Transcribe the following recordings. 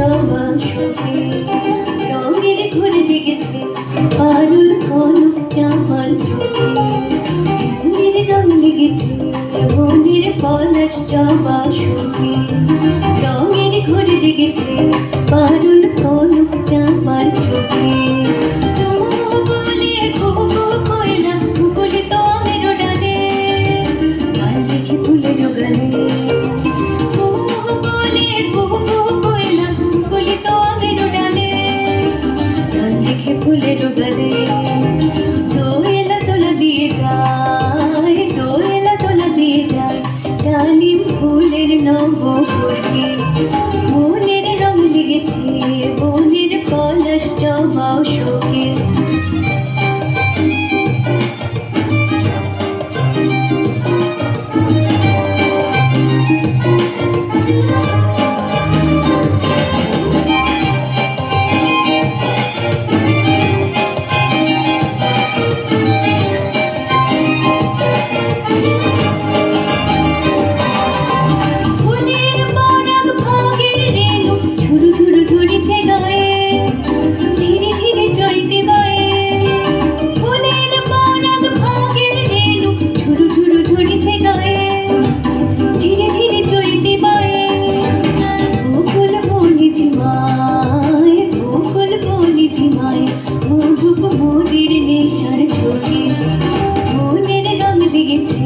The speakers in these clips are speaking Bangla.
জবা শোকে রঙের ঘুরে জেগেছে পারুল কনক চামার চোখে মনের রং লেগেছে মনের পলাশ জবা শোকে রঙের ঘুরে জেগেছে পারুল কনক চামার চোখে ফুলের গালে দোয়েলা তোলা দিয়ে যায় দোয়েলা তোলা দিয়ে যায় ডালিম ফুলের নবপটে মনের রং লেগেছে বনের পলাশ জবা শোকে মোদের নেশার ছবি মনের রং লেগেছে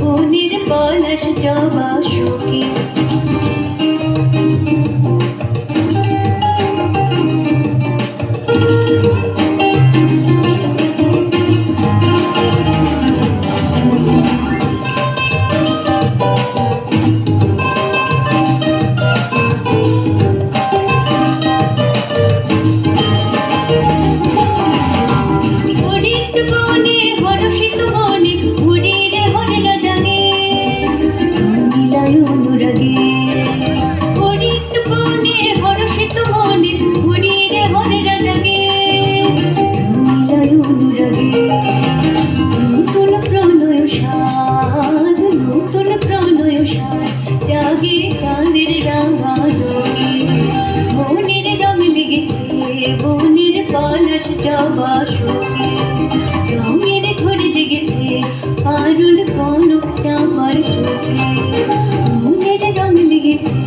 বনের পলাশ জবা শোকে নতুন প্রণয় সাধ নতুন প্রণয় সাধ জাগে চাঁদের রাঙা রঙে মনের রং লেগেছে বনের পলাশ জবা শোকে রঙের ঘরে জেগেছে পারুল কনক চামার চোখে মনের রং লেগেছে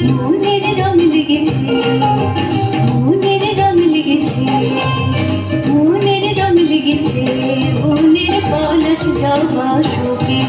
মনের রং লেগেছে মনের রং লেগেছে মনের রং লেগেছে বনের পলাশ জবা শোকে।